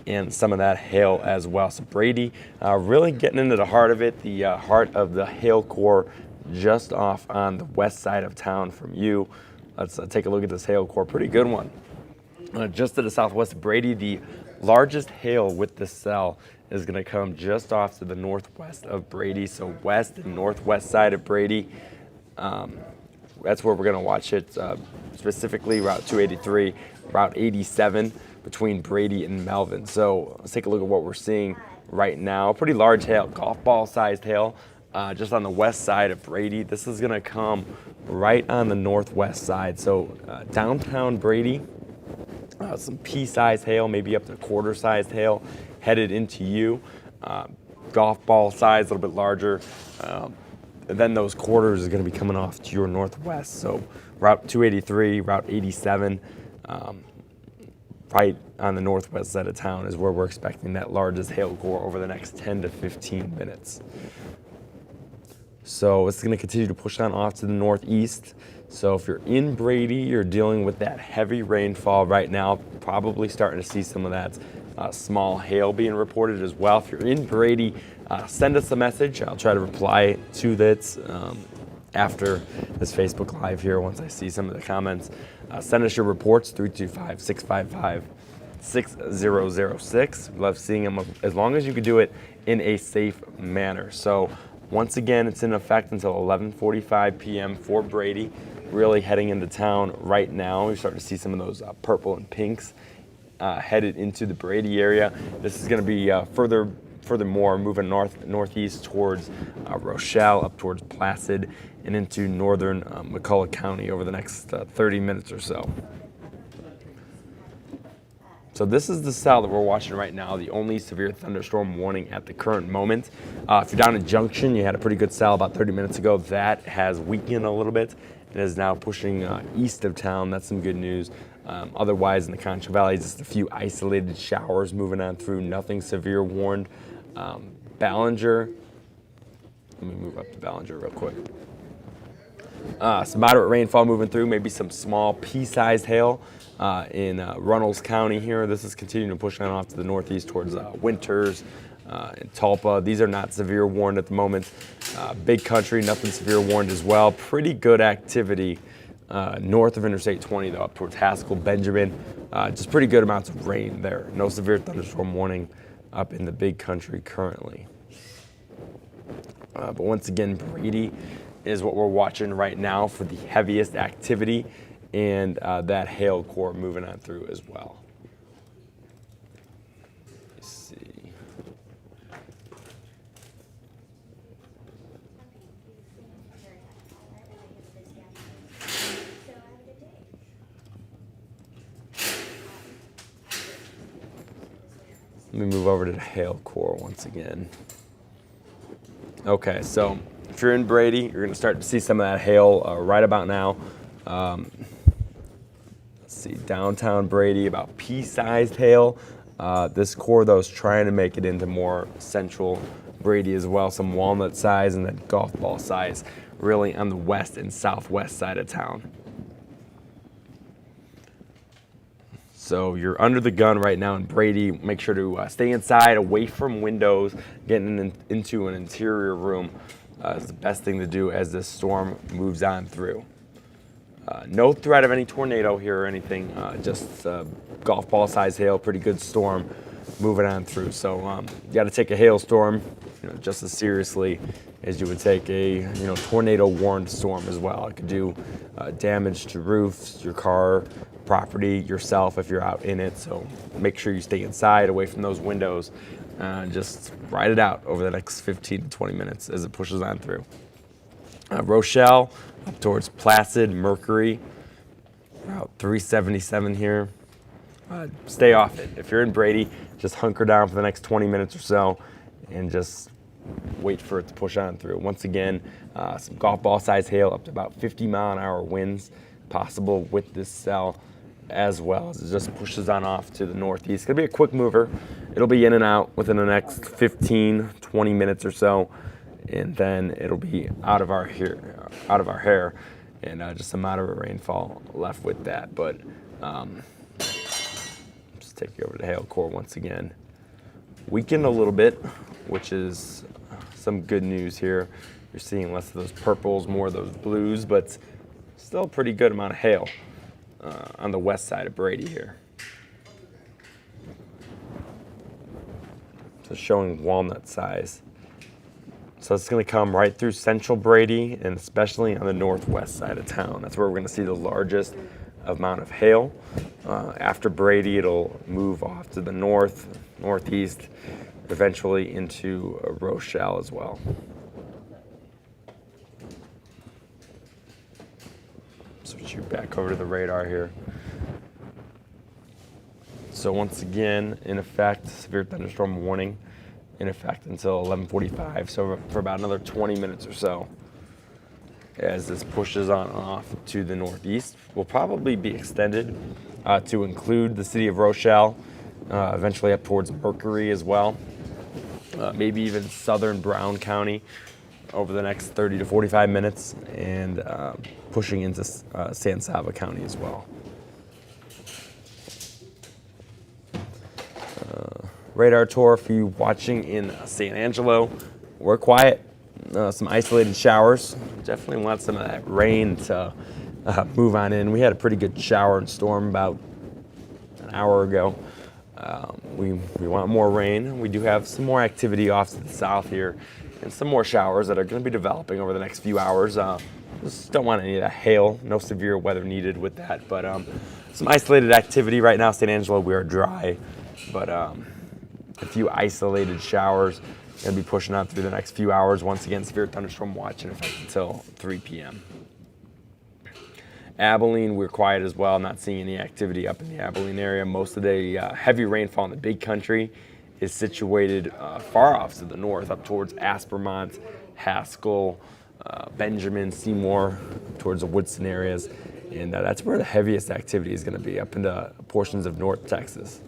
and some of that hail as well. So Brady really getting into the heart of it, the heart of the hail core just off on the west side of town from you. Let's take a look at this hail core. Pretty good one. Just to the southwest of Brady, the largest hail with the cell is going to come just off to the northwest of Brady. So west and northwest side of Brady. That's where we're going to watch it, specifically Route 283, Route 87 between Brady and Melvin. So let's take a look at what we're seeing right now. Pretty large hail, golf ball sized hail, just on the west side of Brady. This is going to come right on the northwest side. So downtown Brady, some pea-sized hail, maybe up to quarter-sized hail, headed into you. Golf ball size, a little bit larger. And then those quarters is going to be coming off to your northwest. So Route 283, Route 87, right on the northwest side of town is where we're expecting that largest hail core over the next 10 to 15 minutes. So it's going to continue to push on off to the northeast. So if you're in Brady, you're dealing with that heavy rainfall right now, probably starting to see some of that small hail being reported as well. If you're in Brady, send us a message. I'll try to reply to that after this Facebook Live here once I see some of the comments. Send us your reports, 325-655-6006. Love seeing them as long as you can do it in a safe manner. So once again, it's in effect until 11:45 p.m. for Brady. Really heading into town right now. You're starting to see some of those purple and pinks headed into the Brady area. This is going to be furthermore moving northeast towards Rochelle, up towards Placid, and into northern McCulloch County over the next 30 minutes or so. So this is the cell that we're watching right now, the only severe thunderstorm warning at the current moment. If you're down in Junction, you had a pretty good cell about 30 minutes ago. That has weakened a little bit. It is now pushing east of town. That's some good news. Otherwise, in the Concho Valley, just a few isolated showers moving on through. Nothing severe warned. Ballinger, let me move up to Ballinger real quick. Some moderate rainfall moving through, maybe some small pea-sized hail in Runnels County here. This is continuing to push on off to the northeast towards Winters and Tulpa. These are not severe warned at the moment. Big Country, nothing severe warned as well. Pretty good activity north of Interstate 20, though, up towards Haskell, Benjamin. Just pretty good amounts of rain there. No severe thunderstorm warning up in the Big Country currently. But once again, Brady is what we're watching right now for the heaviest activity, and that hail core moving on through as well. Let's see. Let me move over to the hail core once again. Okay, so if you're in Brady, you're going to start to see some of that hail right about now. Let's see, downtown Brady, about pea-sized hail. This core, though, is trying to make it into more central Brady as well. Some walnut size and then golf ball size, really on the west and southwest side of town. So you're under the gun right now in Brady. Make sure to stay inside, away from windows, getting into an interior room is the best thing to do as this storm moves on through. No threat of any tornado here or anything, just golf ball size hail, pretty good storm moving on through. So you got to take a hailstorm just as seriously as you would take a tornado warned storm as well. It could do damage to roofs, your car, property, yourself if you're out in it. So make sure you stay inside, away from those windows, and just ride it out over the next 15 to 20 minutes as it pushes on through. Rochelle, up towards Placid, Mercury, Route 377 here. Stay off it. If you're in Brady, just hunker down for the next 20 minutes or so and just wait for it to push on through. Once again, some golf ball size hail up to about 50-mile-an-hour winds possible with this cell, as well as it just pushes on off to the northeast. It's going to be a quick mover. It'll be in and out within the next 15, 20 minutes or so, and then it'll be out of our hair, and just a moderate rainfall left with that. But just take you over to hail core once again. Weakened a little bit, which is some good news here. You're seeing less of those purples, more of those blues, but still a pretty good amount of hail on the west side of Brady here. So showing walnut size. So it's going to come right through central Brady and especially on the northwest side of town. That's where we're going to see the largest amount of hail. After Brady, it'll move off to the northeast, eventually into Rochelle as well. Switch you back over to the radar here. So once again, in effect, severe thunderstorm warning in effect until 11:45. So for about another 20 minutes or so, as this pushes on off to the northeast, will probably be extended to include the city of Rochelle, eventually up towards Mercury as well, maybe even southern Brown County over the next 30 to 45 minutes, and pushing into San Saba County as well. Radar tour for you watching in San Angelo. We're quiet. Some isolated showers. Definitely want some of that rain to move on in. We had a pretty good shower and storm about an hour ago. We want more rain. We do have some more activity off to the south here and some more showers that are going to be developing over the next few hours. Just don't want any of that hail. No severe weather needed with that. But some isolated activity right now. San Angelo, we are dry. But a few isolated showers. Going to be pushing on through the next few hours. Once again, severe thunderstorm watch in effect until 3 p.m. Abilene, we're quiet as well. Not seeing any activity up in the Abilene area. Most of the heavy rainfall in the big country is situated far off to the north, up towards Aspermont, Haskell, Benjamin, Seymour, towards the Woodson areas. And that's where the heaviest activity is going to be, up into portions of North Texas.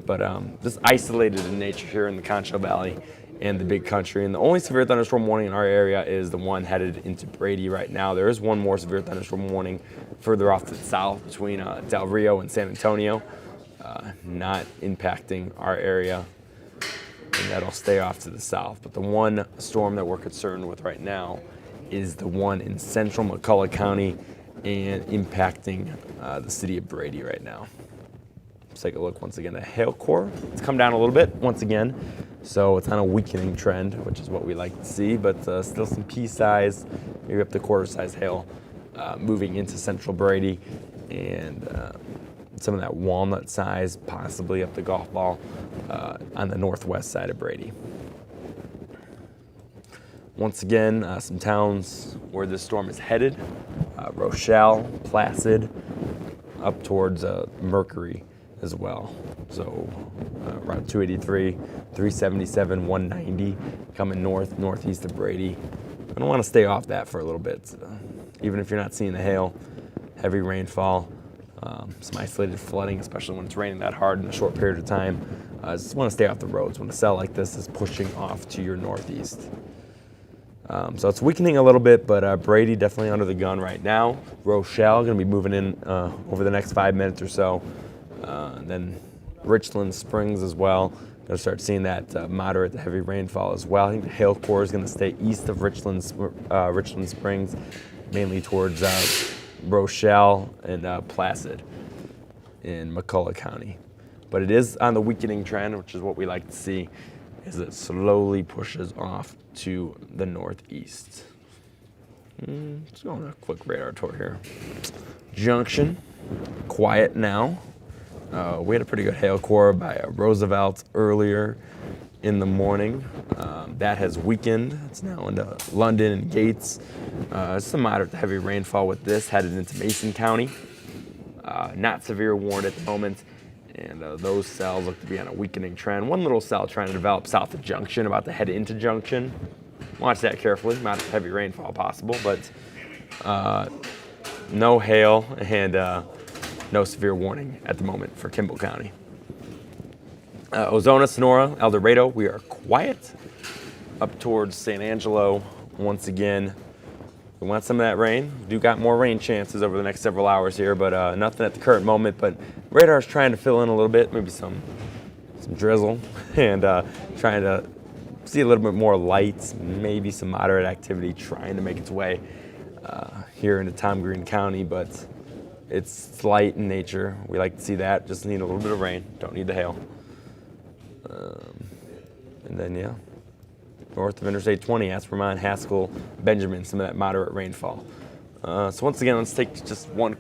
But just isolated in nature here in the Concho Valley and the big country. And the only severe thunderstorm warning in our area is the one headed into Brady right now. There is one more severe thunderstorm warning further off to the south between Del Rio and San Antonio, not impacting our area. And that'll stay off to the south. But the one storm that we're concerned with right now is the one in central McCullough County and impacting the city of Brady right now. Let's take a look once again at hail core. It's come down a little bit once again, so it's on a weakening trend, which is what we like to see, but still some pea-size, maybe up to quarter-size hail moving into central Brady, and some of that walnut size, possibly up the golf ball on the northwest side of Brady. Once again, some towns where this storm is headed: Rochelle, Placid, up towards Mercury as well. So Route 283, 377, 190 coming northeast of Brady. I don't want to stay off that for a little bit. Even if you're not seeing the hail, heavy rainfall, some isolated flooding, especially when it's raining that hard in a short period of time. Just want to stay off the roads when a cell like this is pushing off to your northeast. So it's weakening a little bit, but Brady definitely under the gun right now. Rochelle going to be moving in over the next 5 minutes or so. Then Richland Springs as well. Going to start seeing that moderate to heavy rainfall as well. I think the hail core is going to stay east of Richland Springs, mainly towards Rochelle and Placid in McCullough County. But it is on the weakening trend, which is what we like to see, as it slowly pushes off to the northeast. Let's go on a quick radar tour here. Junction, quiet now. We had a pretty good hail core by Roosevelt earlier in the morning. That has weakened. It's now into London and Gates. Some moderate to heavy rainfall with this headed into Mason County. Not severe warned at the moment. And those cells look to be on a weakening trend. One little cell trying to develop south of Junction, about to head into Junction. Watch that carefully. Moderate to heavy rainfall possible, but no hail and no severe warning at the moment for Kimball County. Ozona, Sonora, El Dorado, we are quiet. Up towards San Angelo, once again, We want some of that rain. We do got more rain chances over the next several hours here, but nothing at the current moment. But radar's trying to fill in a little bit, maybe some drizzle, and trying to see a little bit more lights, maybe some moderate activity trying to make its way here into Tom Green County, but it's light in nature. We like to see that. Just need a little bit of rain. Don't need the hail. And then, yeah, north of Interstate 20, Aspermont, Haskell, Benjamin, some of that moderate rainfall. So once again, let's take just one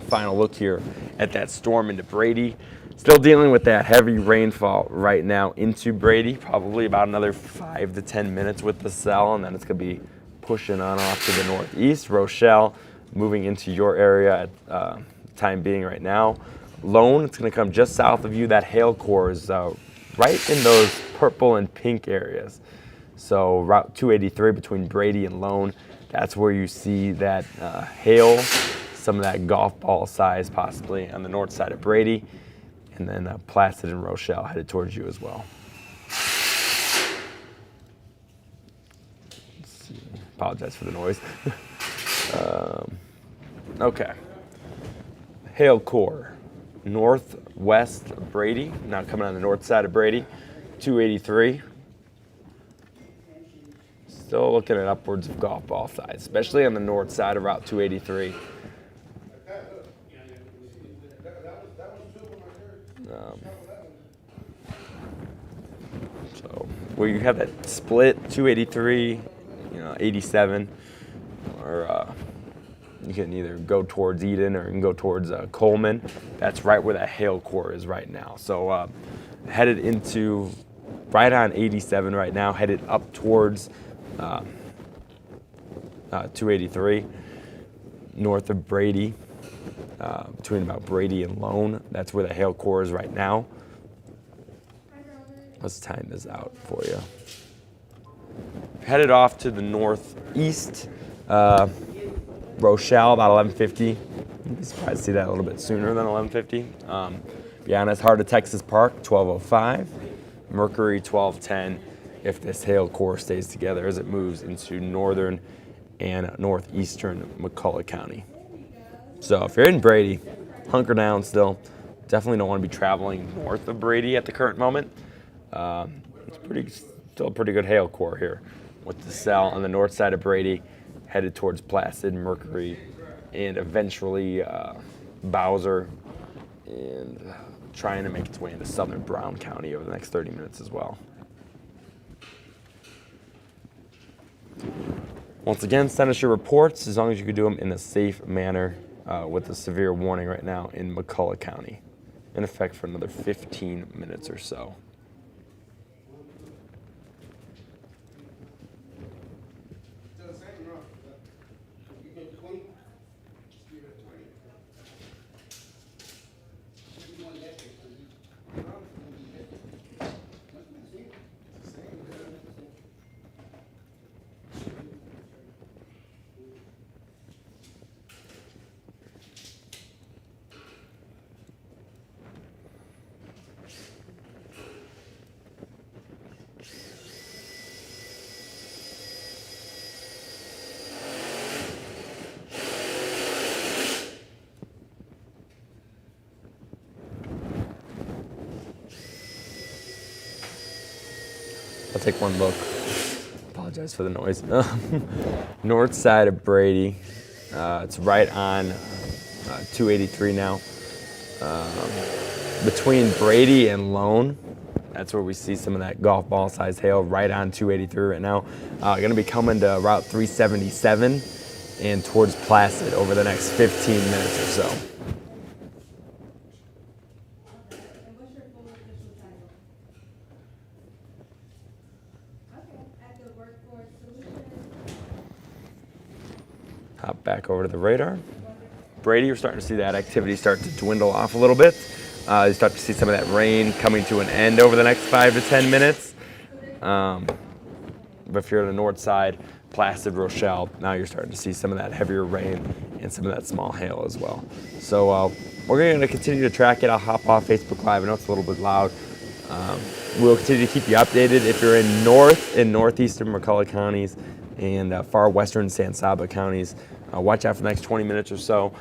final look here at that storm into Brady. Still dealing with that heavy rainfall right now into Brady, probably about another 5 to 10 minutes with the cell, and then it's going to be pushing on off to the northeast. Rochelle moving into your area at time being right now. Lone, it's going to come just south of you. That hail core is right in those purple and pink areas. So Route 283 between Brady and Lone, that's where you see that hail, some of that golf ball size possibly on the north side of Brady. And then Placid and Rochelle headed towards you as well. Let's see. Apologize for the noise. Okay. Hail core, northwest of Brady, now coming on the north side of Brady, 283. Still looking at upwards of golf ball size, especially on the north side of Route 283. So where you have that split 283, 87, or you can either go towards Eden or you can go towards Coleman. That's right where that hail core is right now. So headed into right on 87 right now, headed up towards 283, north of Brady, between about Brady and Lone. That's where the hail core is right now. Let's time this out for you. Headed off to the northeast, Rochelle, about 1150. You'd be surprised to see that a little bit sooner than 1150. Beyond us, Heart of Texas Park, 1205. Mercury, 1210. If this hail core stays together as it moves into northern and northeastern McCulloch County. So if you're in Brady, hunker down still. Definitely don't want to be traveling north of Brady at the current moment. It's still a pretty good hail core here with the cell on the north side of Brady, headed towards Placid, Mercury, and eventually Bowser, and trying to make its way into southern Brown County over the next 30 minutes as well. Once again, send us your reports as long as you can do them in a safe manner with a severe warning right now in McCulloch County, in effect for another 15 minutes or so. I'll take one look. Apologize for the noise. North side of Brady. It's right on 283 now. Between Brady and Lone, that's where we see some of that golf ball size hail right on 283 right now. Going to be coming to Route 377 and towards Placid over the next 15 minutes or so. Hop back over to the radar. Brady, you're starting to see that activity start to dwindle off a little bit. You start to see some of that rain coming to an end over the next 5 to 10 minutes. But if you're on the north side, Placid, Rochelle, now you're starting to see some of that heavier rain and some of that small hail as well. So we're going to continue to track it. I'll hop off Facebook Live. I know it's a little bit loud. We'll continue to keep you updated. If you're in northeastern McCulloch counties, and far western San Saba counties. Watch out for the next 20 minutes or so.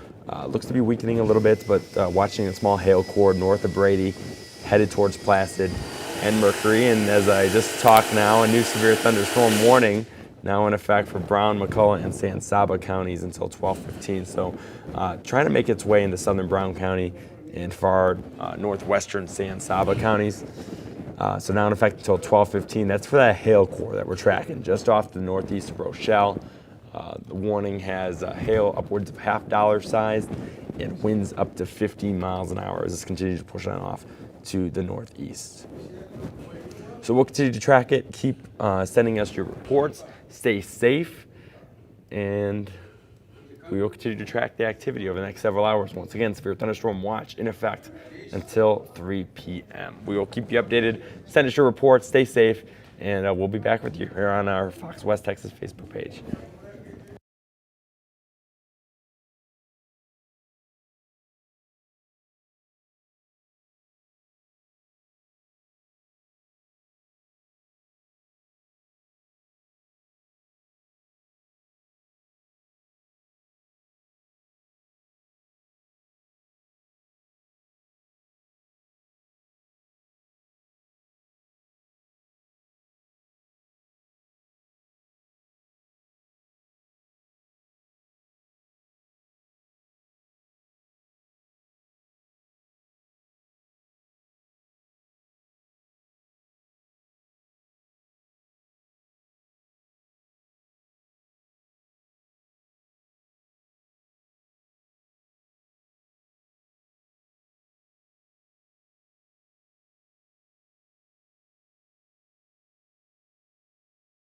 Looks to be weakening a little bit, but watching a small hail core north of Brady, headed towards Placid and Mercury. And as I just talked now, a new severe thunderstorm warning now in effect for Brown, McCullough, and San Saba counties until 12:15. So trying to make its way into southern Brown County and far northwestern San Saba counties. So now in effect until 12:15. That's for that hail core that we're tracking just off the northeast of Rochelle. The warning has hail upwards of $0.5 sized and winds up to 15 miles an hour as this continues to push on off to the northeast. So we'll continue to track it. Keep sending us your reports. Stay safe, and we will continue to track the activity over the next several hours. Once again, severe thunderstorm watch in effect until 3 p.m. We will keep you updated. Send us your reports. Stay safe, and we'll be back with you here on our Fox West Texas Facebook page.